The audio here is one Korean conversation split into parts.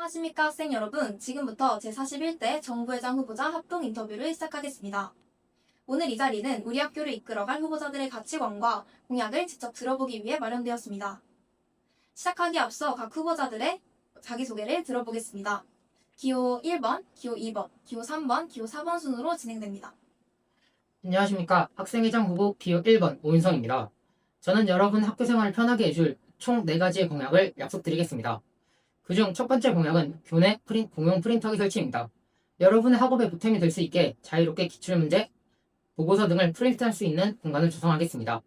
안녕하십니까 학생 여러분. 지금부터 제41대 정부회장 후보자 합동 인터뷰를 시작하겠습니다. 오늘 이 자리는 우리 학교를 이끌어갈 후보자들의 가치관과 공약을 직접 들어보기 위해 마련되었습니다. 시작하기 앞서 각 후보자들의 자기소개를 들어보겠습니다. 기호 1번, 기호 2번, 기호 3번, 기호 4번 순으로 진행됩니다. 안녕하십니까. 학생회장 후보 기호 1번 오윤성입니다. 저는 여러분 학교 생활을 편하게 해줄 총 4가지의 공약을 약속드리겠습니다. 그중 첫 번째 공약은 교내 공용 프린터기 설치입니다. 여러분의 학업에 보탬이 될 수 있게 자유롭게 기출문제, 보고서 등을 프린트할 수 있는 공간을 조성하겠습니다.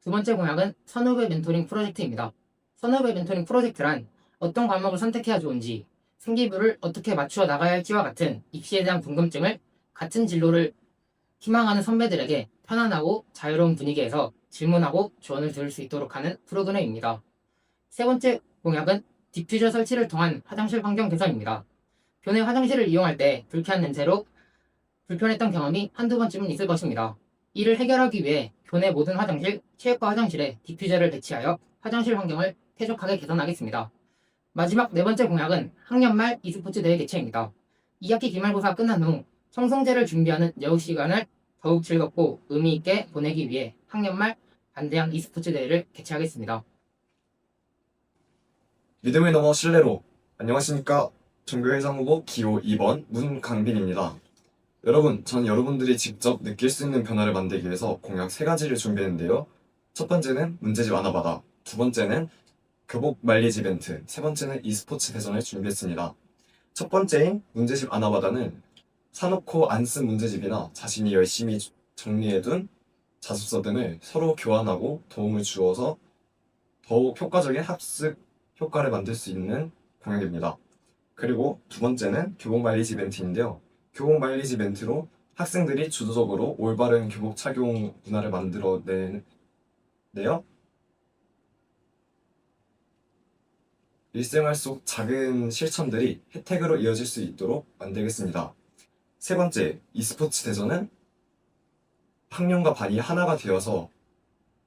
두 번째 공약은 선후배 멘토링 프로젝트입니다. 선후배 멘토링 프로젝트란 어떤 과목을 선택해야 좋은지, 생기부를 어떻게 맞추어 나가야 할지와 같은 입시에 대한 궁금증을 같은 진로를 희망하는 선배들에게 편안하고 자유로운 분위기에서 질문하고 조언을 들을 수 있도록 하는 프로그램입니다. 세 번째 공약은 디퓨저 설치를 통한 화장실 환경 개선입니다. 교내 화장실을 이용할 때 불쾌한 냄새로 불편했던 경험이 한두 번쯤은 있을 것입니다. 이를 해결하기 위해 교내 모든 화장실, 체육과 화장실에 디퓨저를 배치하여 화장실 환경을 쾌적하게 개선하겠습니다. 마지막 네 번째 공약은 학년 말 e스포츠 대회 개최입니다. 2학기 기말고사 끝난 후 청송제를 준비하는 여우 시간을 더욱 즐겁고 의미 있게 보내기 위해 학년 말 반대항 e스포츠 대회를 개최하겠습니다. 믿음을 넘어 신뢰로. 안녕하십니까. 정교회장 후보 기호 2번 문강빈입니다. 여러분, 전 여러분들이 직접 느낄 수 있는 변화를 만들기 위해서 공약 3가지를 준비했는데요. 첫 번째는 문제집 하나받아, 두 번째는 교복 말리지 이벤트, 세 번째는 e스포츠 대전을 준비했습니다. 첫 번째인 문제집 하나받아는 사놓고 안 쓴 문제집이나 자신이 열심히 정리해둔 자습서 등을 서로 교환하고 도움을 주어서 더욱 효과적인 학습 효과를 만들 수 있는 공약입니다. 그리고 두 번째는 교복 말리지 이벤트인데요. 교복 말리지 이벤트로 학생들이 주도적으로 올바른 교복 착용 문화를 만들어내는데요. 일생활 속 작은 실천들이 혜택으로 이어질 수 있도록 만들겠습니다. 세 번째, e스포츠 대전은 학년과 반이 하나가 되어서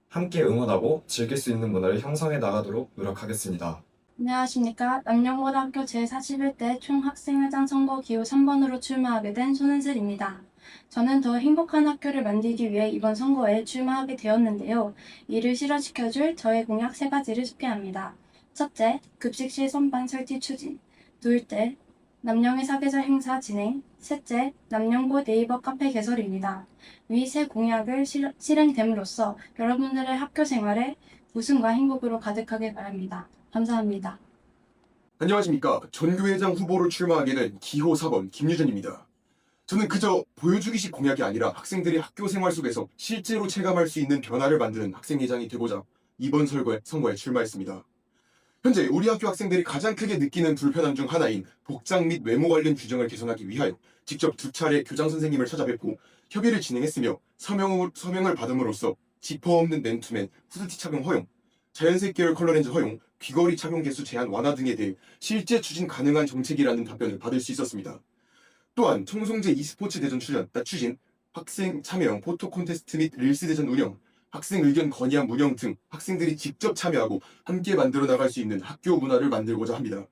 함께 응원하고 즐길 수 있는 문화를 형성해 나가도록 노력하겠습니다. 안녕하십니까. 남영고등학교 제41대 총학생회장 선거 기호 3번으로 출마하게 된 손은슬입니다. 저는 더 행복한 학교를 만들기 위해 이번 선거에 출마하게 되었는데요. 이를 실현시켜줄 저의 공약 3가지를 소개합니다. 첫째, 급식실 선반 설치 추진. 둘째, 남영의 사계절 행사 진행. 셋째, 남영고 네이버 카페 개설입니다. 위 세 공약을 실행됨으로써 여러분들의 학교 생활에 웃음과 행복으로 가득하길 바랍니다. 감사합니다. 안녕하십니까. 전교회장 후보로 출마하게 된 기호 4번 김유전입니다. 저는 그저 보여주기식 공약이 아니라 학생들이 학교 생활 속에서 실제로 체감할 수 있는 변화를 만드는 학생회장이 되고자 이번 선거에 출마했습니다. 현재 우리 학교 학생들이 가장 크게 느끼는 불편함 중 하나인 복장 및 외모 관련 규정을 개선하기 위하여 직접 2차례 교장 선생님을 찾아뵙고 협의를 진행했으며 서명을 받음으로써 지퍼 없는 맨투맨, 후드티 착용 허용, 자연색 계열 컬러렌즈 허용, 귀걸이 착용 개수 제한 완화 등에 대해 실제 추진 가능한 정책이라는 답변을 받을 수 있었습니다. 또한 청송제 e스포츠 대전 추진, 학생 참여형 포토 콘테스트 및 릴스 대전 운영, 학생 의견 건의안 운영 등 학생들이 직접 참여하고 함께 만들어 나갈 수 있는 학교 문화를 만들고자 합니다.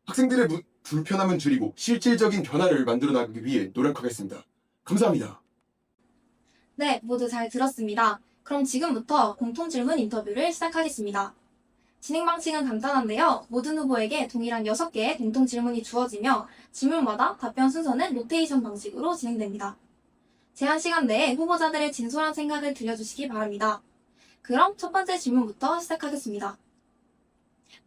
학생들의 불편함은 줄이고 실질적인 변화를 만들어 나가기 위해 노력하겠습니다. 감사합니다. 네, 모두 잘 들었습니다. 그럼 지금부터 공통질문 인터뷰를 시작하겠습니다. 진행 방식은 간단한데요. 모든 후보에게 동일한 6개의 공통질문이 주어지며 질문마다 답변 순서는 로테이션 방식으로 진행됩니다. 제한 시간 내에 후보자들의 진솔한 생각을 들려주시기 바랍니다. 그럼 첫 번째 질문부터 시작하겠습니다.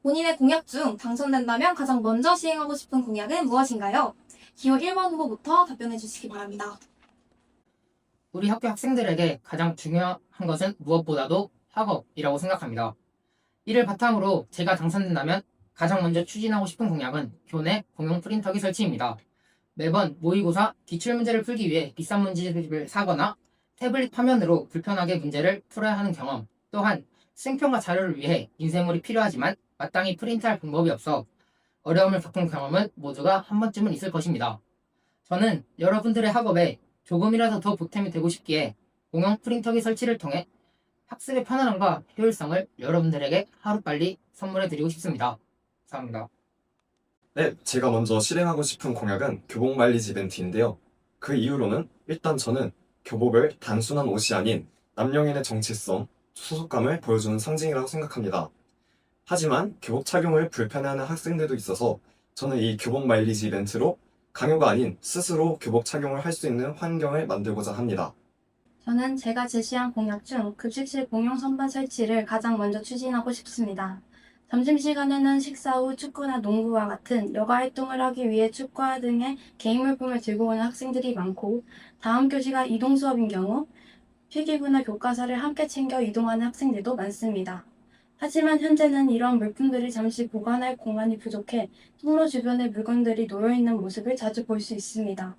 본인의 공약 중 당선된다면 가장 먼저 시행하고 싶은 공약은 무엇인가요? 기호 1번 후보부터 답변해 주시기 바랍니다. 우리 학교 학생들에게 가장 중요한 것은 무엇보다도 학업이라고 생각합니다. 이를 바탕으로 제가 당선된다면 가장 먼저 추진하고 싶은 공약은 교내 공용 프린터기 설치입니다. 매번 모의고사, 기출문제를 풀기 위해 비싼 문제집을 사거나 태블릿 화면으로 불편하게 문제를 풀어야 하는 경험, 또한 수행평가 자료를 위해 인쇄물이 필요하지만 마땅히 프린트할 방법이 없어 어려움을 겪은 경험은 모두가 한 번쯤은 있을 것입니다. 저는 여러분들의 학업에 조금이라도 더 보탬이 되고 싶기에 공용 프린터기 설치를 통해 학습의 편안함과 효율성을 여러분들에게 하루빨리 선물해 드리고 싶습니다. 감사합니다. 네, 제가 먼저 실행하고 싶은 공약은 교복 말리지 이벤트인데요. 그 이유로는 일단 저는 교복을 단순한 옷이 아닌 남녀인의 정체성, 소속감을 보여주는 상징이라고 생각합니다. 하지만 교복 착용을 불편해하는 학생들도 있어서 저는 이 교복 마일리지 이벤트로 강요가 아닌 스스로 교복 착용을 할 수 있는 환경을 만들고자 합니다. 저는 제가 제시한 공약 중 급식실 공용 선반 설치를 가장 먼저 추진하고 싶습니다. 점심시간에는 식사 후 축구나 농구와 같은 여가 활동을 하기 위해 축구화 등의 개인 물품을 들고 오는 학생들이 많고, 다음 교시가 이동 수업인 경우 필기구나 교과서를 함께 챙겨 이동하는 학생들도 많습니다. 하지만 현재는 이런 물품들을 잠시 보관할 공간이 부족해 통로 주변에 물건들이 놓여있는 모습을 자주 볼 수 있습니다.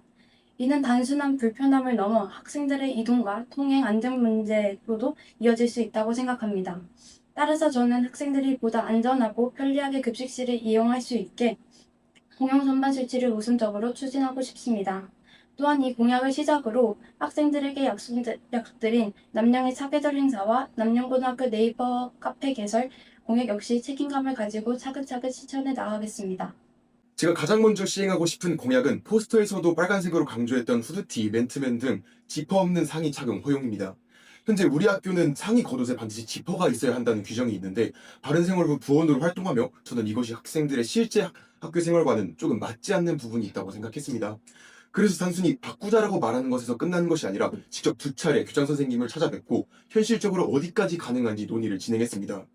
이는 단순한 불편함을 넘어 학생들의 이동과 통행 안전 문제로도 이어질 수 있다고 생각합니다. 따라서 저는 학생들이 보다 안전하고 편리하게 급식실을 이용할 수 있게 공용 선반 설치를 우선적으로 추진하고 싶습니다. 또한 이 공약을 시작으로 학생들에게 약속드린 남양의 사계절 행사와 남양고등학교 네이버 카페 개설 공약 역시 책임감을 가지고 차근차근 실천해 나가겠습니다. 제가 가장 먼저 시행하고 싶은 공약은 포스터에서도 빨간색으로 강조했던 후드티, 맨투맨 등 지퍼 없는 상의 착용 허용입니다. 현재 우리 학교는 상의 겉옷에 반드시 지퍼가 있어야 한다는 규정이 있는데, 바른생활부 부원으로 활동하며 저는 이것이 학생들의 실제 학교 생활과는 조금 맞지 않는 부분이 있다고 생각했습니다. 그래서 단순히 바꾸자라고 말하는 것에서 끝나는 것이 아니라 직접 2차례 교장 선생님을 찾아뵙고 현실적으로 어디까지 가능한지 논의를 진행했습니다.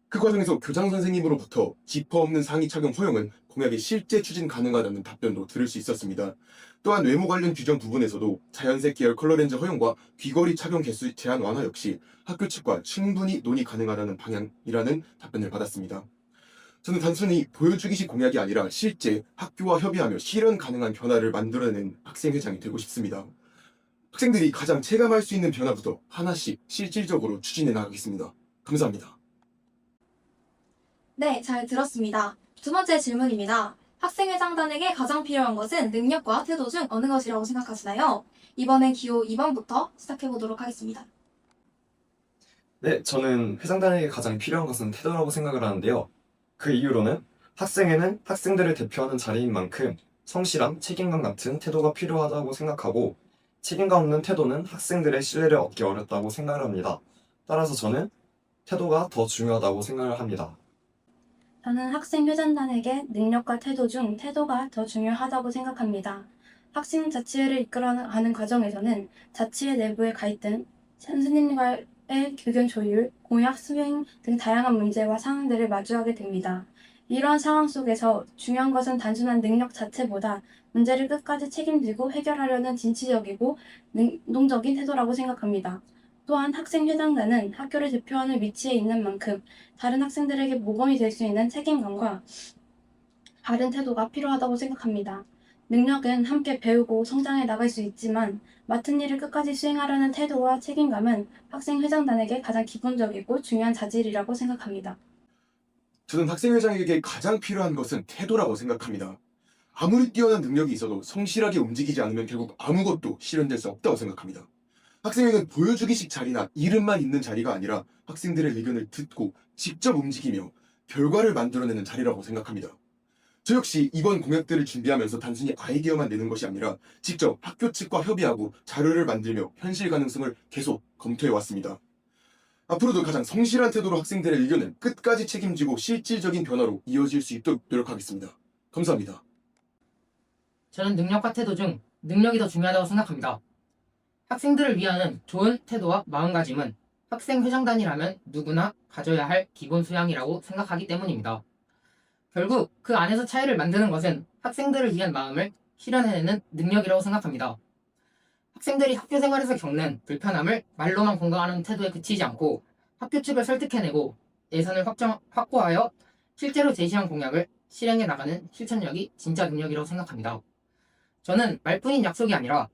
그 과정에서 교장 선생님으로부터 지퍼 없는 상의 착용 허용은 공약이 실제 추진 가능하다는 답변도 들을 수 있었습니다. 또한 외모 관련 규정 부분에서도 자연색 계열 컬러렌즈 허용과 귀걸이 착용 개수 제한 완화 역시 학교 측과 충분히 논의 가능하다는 방향이라는 답변을 받았습니다. 저는 단순히 보여주기식 공약이 아니라 실제 학교와 협의하며 실현 가능한 변화를 만들어내는 학생회장이 되고 싶습니다. 학생들이 가장 체감할 수 있는 변화부터 하나씩 실질적으로 추진해 나가겠습니다. 감사합니다. 네, 잘 들었습니다. 두 번째 질문입니다. 학생회장단에게 가장 필요한 것은 능력과 태도 중 어느 것이라고 생각하시나요? 이번엔 기호 2번부터 시작해보도록 하겠습니다. 네, 저는 회장단에게 가장 필요한 것은 태도라고 생각을 하는데요. 그 이유로는 학생회는 학생들을 대표하는 자리인 만큼 성실함, 책임감 같은 태도가 필요하다고 생각하고, 책임감 없는 태도는 학생들의 신뢰를 얻기 어렵다고 생각을 합니다. 따라서 저는 태도가 더 중요하다고 생각을 합니다. 저는 학생회장단에게 능력과 태도 중 태도가 더 중요하다고 생각합니다. 학생 자치회를 이끌어가는 과정에서는 자치회 내부의 갈등, 선생님과의 의견 조율, 공약 수행 등 다양한 문제와 상황들을 마주하게 됩니다. 이러한 상황 속에서 중요한 것은 단순한 능력 자체보다 문제를 끝까지 책임지고 해결하려는 진취적이고 능동적인 태도라고 생각합니다. 또한 학생회장단은 학교를 대표하는 위치에 있는 만큼 다른 학생들에게 모범이 될 수 있는 책임감과 바른 태도가 필요하다고 생각합니다. 능력은 함께 배우고 성장해 나갈 수 있지만 맡은 일을 끝까지 수행하려는 태도와 책임감은 학생회장단에게 가장 기본적이고 중요한 자질이라고 생각합니다. 저는 학생회장에게 가장 필요한 것은 태도라고 생각합니다. 아무리 뛰어난 능력이 있어도 성실하게 움직이지 않으면 결국 아무것도 실현될 수 없다고 생각합니다. 학생회는 보여주기식 자리나 이름만 있는 자리가 아니라 학생들의 의견을 듣고 직접 움직이며 결과를 만들어내는 자리라고 생각합니다. 저 역시 이번 공약들을 준비하면서 단순히 아이디어만 내는 것이 아니라 직접 학교 측과 협의하고 자료를 만들며 현실 가능성을 계속 검토해왔습니다. 앞으로도 가장 성실한 태도로 학생들의 의견을 끝까지 책임지고 실질적인 변화로 이어질 수 있도록 노력하겠습니다. 감사합니다. 저는 능력과 태도 중 능력이 더 중요하다고 생각합니다. 학생들을 위하는 좋은 태도와 마음가짐은 학생회장단이라면 누구나 가져야 할 기본 수양이라고 생각하기 때문입니다. 결국 그 안에서 차이를 만드는 것은 학생들을 위한 마음을 실현해내는 능력이라고 생각합니다. 학생들이 학교 생활에서 겪는 불편함을 말로만 공감하는 태도에 그치지 않고 학교 측을 설득해내고 예산을 확보하여 실제로 제시한 공약을 실행해 나가는 실천력이 진짜 능력이라고 생각합니다. 저는 말뿐인 약속이 아니라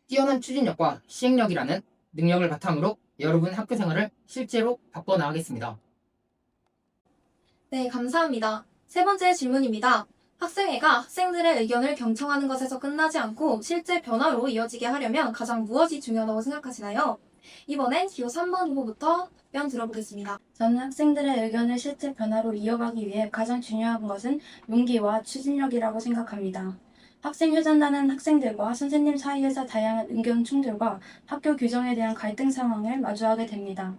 뛰어난 추진력과 시행력이라는 능력을 바탕으로 여러분 학교 생활을 실제로 바꿔나가겠습니다. 네, 감사합니다. 세 번째 질문입니다. 학생회가 학생들의 의견을 경청하는 것에서 끝나지 않고 실제 변화로 이어지게 하려면 가장 무엇이 중요하다고 생각하시나요? 이번엔 기호 3번 후보부터 답변 들어보겠습니다. 저는 학생들의 의견을 실제 변화로 이어가기 위해 가장 중요한 것은 용기와 추진력이라고 생각합니다. 학생회장단은 학생들과 선생님 사이에서 다양한 의견 충돌과 학교 규정에 대한 갈등 상황을 마주하게 됩니다.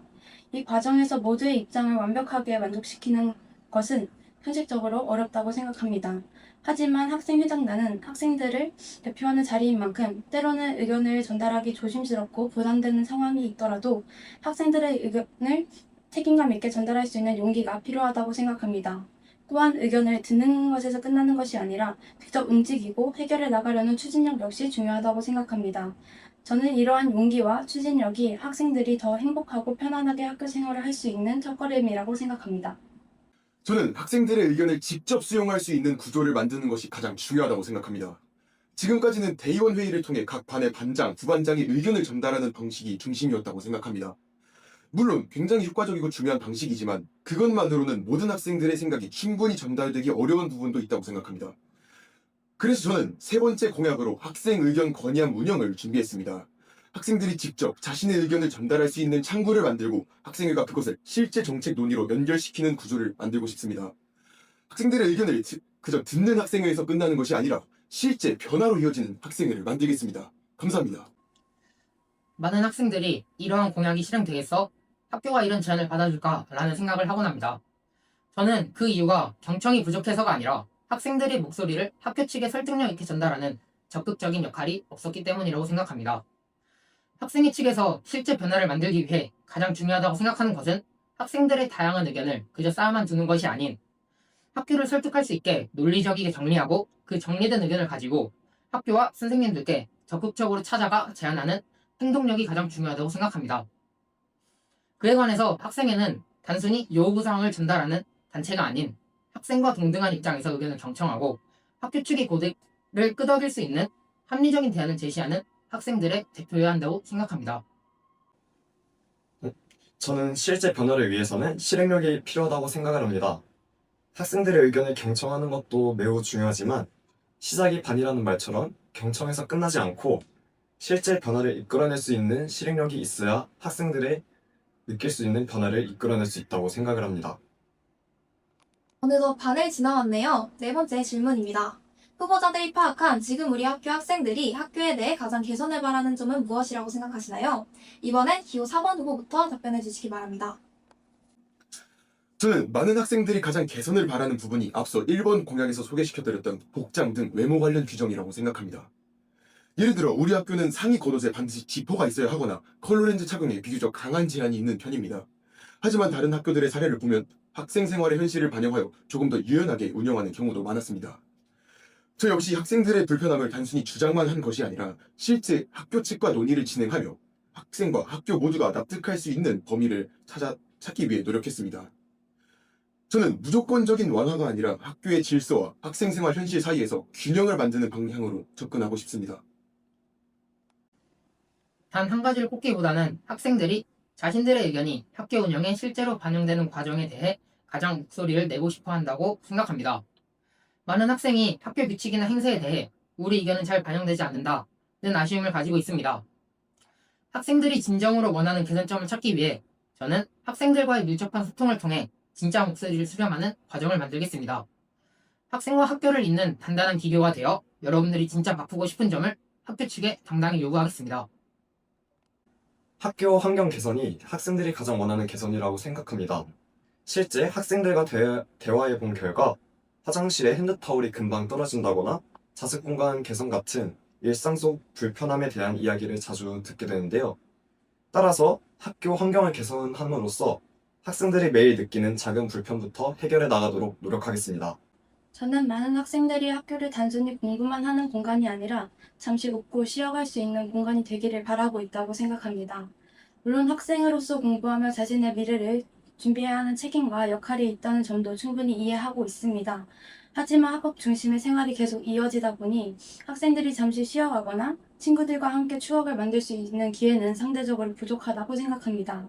이 과정에서 모두의 입장을 완벽하게 만족시키는 것은 현실적으로 어렵다고 생각합니다. 하지만 학생회장단은 학생들을 대표하는 자리인 만큼 때로는 의견을 전달하기 조심스럽고 부담되는 상황이 있더라도 학생들의 의견을 책임감 있게 전달할 수 있는 용기가 필요하다고 생각합니다. 또한 의견을 듣는 것에서 끝나는 것이 아니라 직접 움직이고 해결해 나가려는 추진력 역시 중요하다고 생각합니다. 저는 이러한 용기와 추진력이 학생들이 더 행복하고 편안하게 학교 생활을 할 수 있는 첫걸음이라고 생각합니다. 저는 학생들의 의견을 직접 수용할 수 있는 구조를 만드는 것이 가장 중요하다고 생각합니다. 지금까지는 대의원 회의를 통해 각 반의 반장, 부반장이 의견을 전달하는 방식이 중심이었다고 생각합니다. 물론 굉장히 효과적이고 중요한 방식이지만 그것만으로는 모든 학생들의 생각이 충분히 전달되기 어려운 부분도 있다고 생각합니다. 그래서 저는 세 번째 공약으로 학생 의견 건의함 운영을 준비했습니다. 학생들이 직접 자신의 의견을 전달할 수 있는 창구를 만들고 학생회가 그것을 실제 정책 논의로 연결시키는 구조를 만들고 싶습니다. 학생들의 의견을 그저 듣는 학생회에서 끝나는 것이 아니라 실제 변화로 이어지는 학생회를 만들겠습니다. 감사합니다. 많은 학생들이 이러한 공약이 실행되겠어? 학교가 이런 제안을 받아줄까라는 생각을 하곤 합니다. 저는 그 이유가 경청이 부족해서가 아니라 학생들의 목소리를 학교 측에 설득력 있게 전달하는 적극적인 역할이 없었기 때문이라고 생각합니다. 학생회 측에서 실제 변화를 만들기 위해 가장 중요하다고 생각하는 것은 학생들의 다양한 의견을 그저 쌓아만 두는 것이 아닌 학교를 설득할 수 있게 논리적이게 정리하고 그 정리된 의견을 가지고 학교와 선생님들께 적극적으로 찾아가 제안하는 행동력이 가장 중요하다고 생각합니다. 그에 관해서 학생회는 단순히 요구사항을 전달하는 단체가 아닌 학생과 동등한 입장에서 의견을 경청하고 학교 측의 고대를 끄덕일 수 있는 합리적인 대안을 제시하는 학생들의 대표여야 한다고 생각합니다. 저는 실제 변화를 위해서는 실행력이 필요하다고 생각을 합니다. 학생들의 의견을 경청하는 것도 매우 중요하지만 시작이 반이라는 말처럼 경청에서 끝나지 않고 실제 변화를 이끌어낼 수 있는 실행력이 있어야 학생들의 느낄 수 있는 변화를 이끌어낼 수 있다고 생각을 합니다. 어느덧 반을 지나왔네요. 네 번째 질문입니다. 후보자들이 파악한 지금 우리 학교 학생들이 학교에 대해 가장 개선을 바라는 점은 무엇이라고 생각하시나요? 이번엔 기호 4번 후보부터 답변해 주시기 바랍니다. 저는 많은 학생들이 가장 개선을 바라는 부분이 앞서 1번 공약에서 소개시켜드렸던 복장 등 외모 관련 규정이라고 생각합니다. 예를 들어 우리 학교는 상의 겉옷에 반드시 지퍼가 있어야 하거나 컬러렌즈 착용에 비교적 강한 제한이 있는 편입니다. 하지만 다른 학교들의 사례를 보면 학생 생활의 현실을 반영하여 조금 더 유연하게 운영하는 경우도 많았습니다. 저 역시 학생들의 불편함을 단순히 주장만 한 것이 아니라 실제 학교 측과 논의를 진행하며 학생과 학교 모두가 납득할 수 있는 범위를 찾기 위해 노력했습니다. 저는 무조건적인 완화가 아니라 학교의 질서와 학생 생활 현실 사이에서 균형을 만드는 방향으로 접근하고 싶습니다. 단 한 가지를 꼽기보다는 학생들이 자신들의 의견이 학교 운영에 실제로 반영되는 과정에 대해 가장 목소리를 내고 싶어 한다고 생각합니다. 많은 학생이 학교 규칙이나 행세에 대해 우리 의견은 잘 반영되지 않는다는 아쉬움을 가지고 있습니다. 학생들이 진정으로 원하는 개선점을 찾기 위해 저는 학생들과의 밀접한 소통을 통해 진짜 목소리를 수렴하는 과정을 만들겠습니다. 학생과 학교를 잇는 단단한 기교가 되어 여러분들이 진짜 바꾸고 싶은 점을 학교 측에 당당히 요구하겠습니다. 학교 환경 개선이 학생들이 가장 원하는 개선이라고 생각합니다. 실제 학생들과 대화해 본 결과 화장실에 핸드타올이 금방 떨어진다거나 자습 공간 개선 같은 일상 속 불편함에 대한 이야기를 자주 듣게 되는데요. 따라서 학교 환경을 개선함으로써 학생들이 매일 느끼는 작은 불편부터 해결해 나가도록 노력하겠습니다. 저는 많은 학생들이 학교를 단순히 공부만 하는 공간이 아니라 잠시 웃고 쉬어갈 수 있는 공간이 되기를 바라고 있다고 생각합니다. 물론 학생으로서 공부하며 자신의 미래를 준비해야 하는 책임과 역할이 있다는 점도 충분히 이해하고 있습니다. 하지만 학업 중심의 생활이 계속 이어지다 보니 학생들이 잠시 쉬어가거나 친구들과 함께 추억을 만들 수 있는 기회는 상대적으로 부족하다고 생각합니다.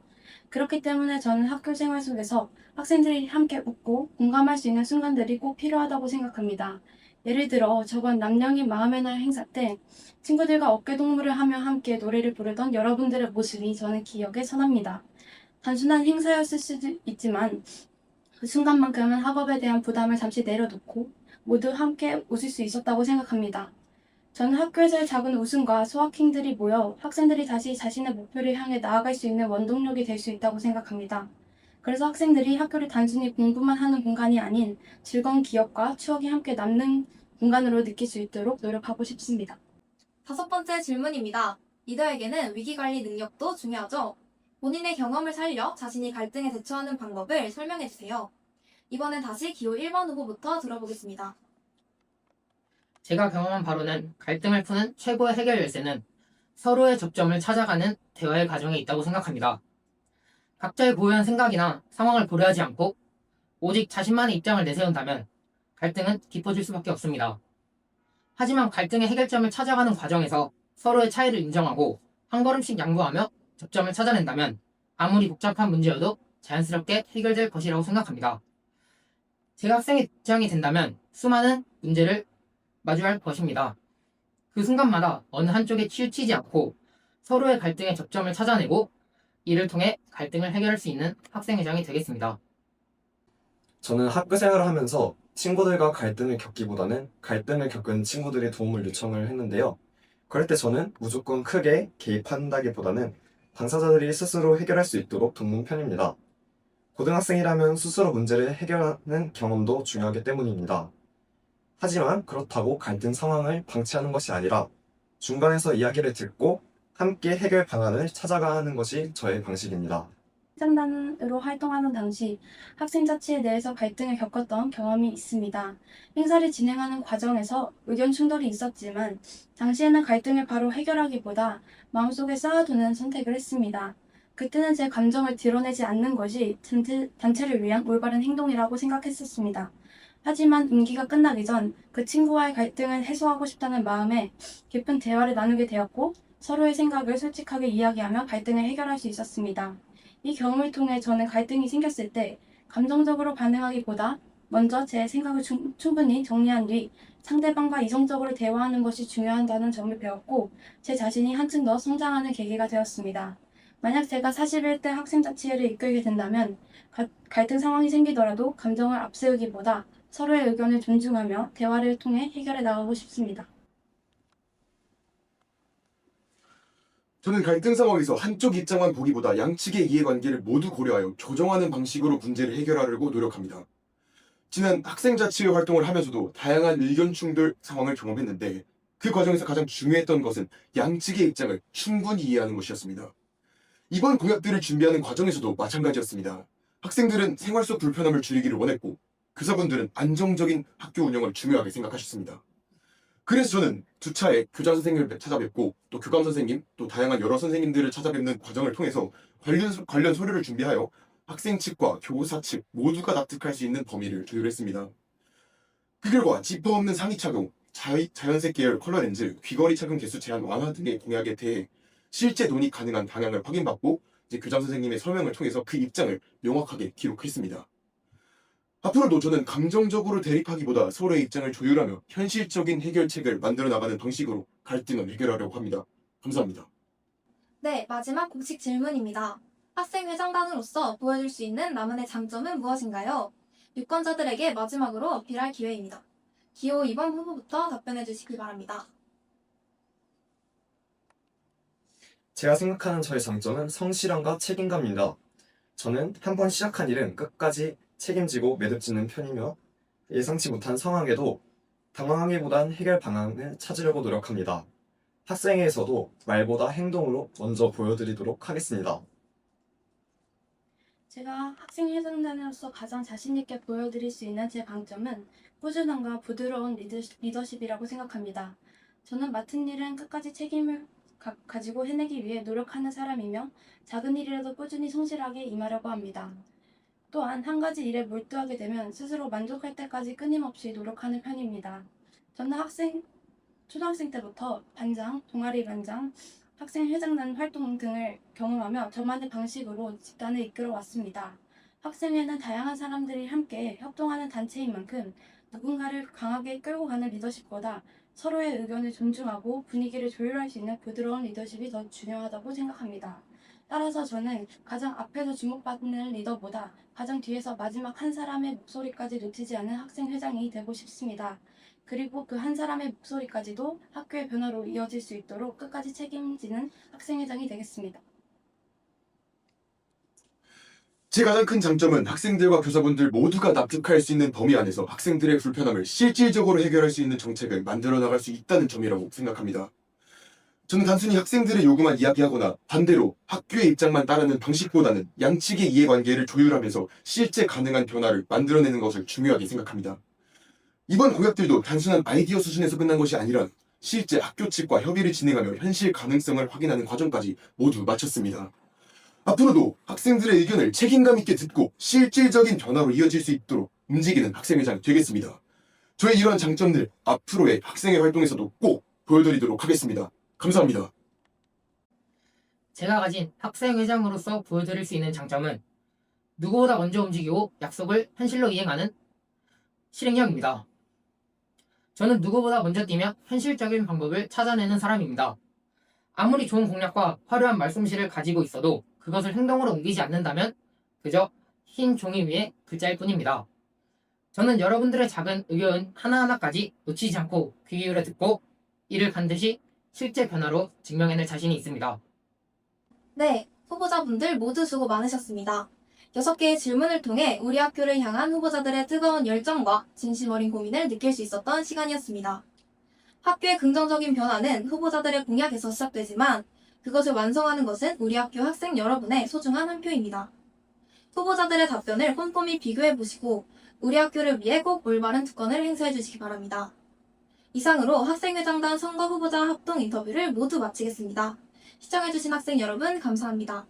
그렇기 때문에 저는 학교 생활 속에서 학생들이 함께 웃고 공감할 수 있는 순간들이 꼭 필요하다고 생각합니다. 예를 들어 저번 남녀인 마음의 날 행사 때 친구들과 어깨동무를 하며 함께 노래를 부르던 여러분들의 모습이 저는 기억에 선합니다. 단순한 행사였을 수도 있지만 그 순간만큼은 학업에 대한 부담을 잠시 내려놓고 모두 함께 웃을 수 있었다고 생각합니다. 저는 학교에서의 작은 웃음과 소확행들이 모여 학생들이 다시 자신의 목표를 향해 나아갈 수 있는 원동력이 될 수 있다고 생각합니다. 그래서 학생들이 학교를 단순히 공부만 하는 공간이 아닌 즐거운 기억과 추억이 함께 남는 공간으로 느낄 수 있도록 노력하고 싶습니다. 5번째 질문입니다. 리더에게는 위기관리 능력도 중요하죠? 본인의 경험을 살려 자신이 갈등에 대처하는 방법을 설명해주세요. 이번엔 다시 기호 1번 후보부터 들어보겠습니다. 제가 경험한 바로는 갈등을 푸는 최고의 해결 열쇠는 서로의 접점을 찾아가는 대화의 과정에 있다고 생각합니다. 각자의 고유한 생각이나 상황을 고려하지 않고 오직 자신만의 입장을 내세운다면 갈등은 깊어질 수밖에 없습니다. 하지만 갈등의 해결점을 찾아가는 과정에서 서로의 차이를 인정하고 한 걸음씩 양보하며 접점을 찾아낸다면 아무리 복잡한 문제여도 자연스럽게 해결될 것이라고 생각합니다. 제가 학생의 입장이 된다면 수많은 문제를 마주할 것입니다. 그 순간마다 어느 한쪽에 치우치지 않고 서로의 갈등의 접점을 찾아내고 이를 통해 갈등을 해결할 수 있는 학생회장이 되겠습니다. 저는 학교 생활을 하면서 친구들과 갈등을 겪기보다는 갈등을 겪은 친구들의 도움을 요청을 했는데요. 그럴 때 저는 무조건 크게 개입한다기보다는 당사자들이 스스로 해결할 수 있도록 돕는 편입니다. 고등학생이라면 스스로 문제를 해결하는 경험도 중요하기 때문입니다. 하지만 그렇다고 갈등 상황을 방치하는 것이 아니라 중간에서 이야기를 듣고 함께 해결 방안을 찾아가는 것이 저의 방식입니다. 행사단으로 활동하는 당시 학생자치에 대해서 갈등을 겪었던 경험이 있습니다. 행사를 진행하는 과정에서 의견 충돌이 있었지만 당시에는 갈등을 바로 해결하기보다 마음속에 쌓아두는 선택을 했습니다. 그때는 제 감정을 드러내지 않는 것이 단체를 위한 올바른 행동이라고 생각했었습니다. 하지만 임기가 끝나기 전 그 친구와의 갈등을 해소하고 싶다는 마음에 깊은 대화를 나누게 되었고 서로의 생각을 솔직하게 이야기하며 갈등을 해결할 수 있었습니다. 이 경험을 통해 저는 갈등이 생겼을 때 감정적으로 반응하기보다 먼저 제 생각을 충분히 정리한 뒤 상대방과 이성적으로 대화하는 것이 중요하다는 점을 배웠고 제 자신이 한층 더 성장하는 계기가 되었습니다. 만약 제가 41대 학생자치회를 이끌게 된다면 갈등 상황이 생기더라도 감정을 앞세우기보다 서로의 의견을 존중하며 대화를 통해 해결해 나가고 싶습니다. 저는 갈등 상황에서 한쪽 입장만 보기보다 양측의 이해관계를 모두 고려하여 조정하는 방식으로 문제를 해결하려고 노력합니다. 지난 학생자치회 활동을 하면서도 다양한 의견 충돌 상황을 경험했는데 그 과정에서 가장 중요했던 것은 양측의 입장을 충분히 이해하는 것이었습니다. 이번 공약들을 준비하는 과정에서도 마찬가지였습니다. 학생들은 생활 속 불편함을 줄이기를 원했고 교사분들은 안정적인 학교 운영을 중요하게 생각하셨습니다. 그래서 저는 두 차례 교장 선생님을 찾아뵙고 또 교감 선생님 또 다양한 여러 선생님들을 찾아뵙는 과정을 통해서 관련 서류를 준비하여 학생 측과 교사 측 모두가 납득할 수 있는 범위를 조율했습니다. 그 결과 지퍼 없는 상의 착용, 자연색 계열 컬러 렌즈, 귀걸이 착용 개수 제한 완화 등의 공약에 대해 실제 논의 가능한 방향을 확인받고 이제 교장 선생님의 설명을 통해서 그 입장을 명확하게 기록했습니다. 앞으로도 저는 감정적으로 대립하기보다 서로의 입장을 조율하며 현실적인 해결책을 만들어 나가는 방식으로 갈등을 해결하려고 합니다. 감사합니다. 네, 마지막 공식 질문입니다. 학생 회장단으로서 보여줄 수 있는 나만의 장점은 무엇인가요? 유권자들에게 마지막으로 어필할 기회입니다. 기호 2번 후보부터 답변해 주시기 바랍니다. 제가 생각하는 저의 장점은 성실함과 책임감입니다. 저는 한번 시작한 일은 끝까지 책임지고 매듭짓는 편이며 예상치 못한 상황에도 당황하기보단 해결 방안을 찾으려고 노력합니다. 학생회에서도 말보다 행동으로 먼저 보여드리도록 하겠습니다. 제가 학생회장단으로서 가장 자신있게 보여드릴 수 있는 제 강점은 꾸준함과 부드러운 리더십이라고 생각합니다. 저는 맡은 일은 끝까지 책임을 가지고 해내기 위해 노력하는 사람이며 작은 일이라도 꾸준히 성실하게 임하려고 합니다. 또한 한 가지 일에 몰두하게 되면 스스로 만족할 때까지 끊임없이 노력하는 편입니다. 저는 초등학생 때부터 반장, 동아리 반장, 학생회장단 활동 등을 경험하며 저만의 방식으로 집단을 이끌어 왔습니다. 학생회는 다양한 사람들이 함께 협동하는 단체인 만큼 누군가를 강하게 끌고 가는 리더십보다 서로의 의견을 존중하고 분위기를 조율할 수 있는 부드러운 리더십이 더 중요하다고 생각합니다. 따라서 저는 가장 앞에서 주목받는 리더보다 가장 뒤에서 마지막 한 사람의 목소리까지 놓치지 않은 학생회장이 되고 싶습니다. 그리고 그 한 사람의 목소리까지도 학교의 변화로 이어질 수 있도록 끝까지 책임지는 학생회장이 되겠습니다. 제 가장 큰 장점은 학생들과 교사분들 모두가 납득할 수 있는 범위 안에서 학생들의 불편함을 실질적으로 해결할 수 있는 정책을 만들어 나갈 수 있다는 점이라고 생각합니다. 저는 단순히 학생들의 요구만 이야기하거나 반대로 학교의 입장만 따르는 방식보다는 양측의 이해관계를 조율하면서 실제 가능한 변화를 만들어내는 것을 중요하게 생각합니다. 이번 공약들도 단순한 아이디어 수준에서 끝난 것이 아니라 실제 학교 측과 협의를 진행하며 현실 가능성을 확인하는 과정까지 모두 마쳤습니다. 앞으로도 학생들의 의견을 책임감 있게 듣고 실질적인 변화로 이어질 수 있도록 움직이는 학생회장 되겠습니다. 저의 이러한 장점들 앞으로의 학생회 활동에서도 꼭 보여드리도록 하겠습니다. 감사합니다. 제가 가진 학생회장으로서 보여드릴 수 있는 장점은 누구보다 먼저 움직이고 약속을 현실로 이행하는 실행력입니다. 저는 누구보다 먼저 뛰며 현실적인 방법을 찾아내는 사람입니다. 아무리 좋은 공약과 화려한 말솜씨를 가지고 있어도 그것을 행동으로 옮기지 않는다면 그저 흰 종이 위에 글자일 뿐입니다. 저는 여러분들의 작은 의견 하나하나까지 놓치지 않고 귀 기울여 듣고 이를 반드시 실제 변화로 증명해낼 자신이 있습니다. 네, 후보자분들 모두 수고 많으셨습니다. 6개의 질문을 통해 우리 학교를 향한 후보자들의 뜨거운 열정과 진심 어린 고민을 느낄 수 있었던 시간이었습니다. 학교의 긍정적인 변화는 후보자들의 공약에서 시작되지만 그것을 완성하는 것은 우리 학교 학생 여러분의 소중한 한 표입니다. 후보자들의 답변을 꼼꼼히 비교해보시고 우리 학교를 위해 꼭 올바른 특권을 행사해 주시기 바랍니다. 이상으로 학생회장단 선거 후보자 합동 인터뷰를 모두 마치겠습니다. 시청해주신 학생 여러분 감사합니다.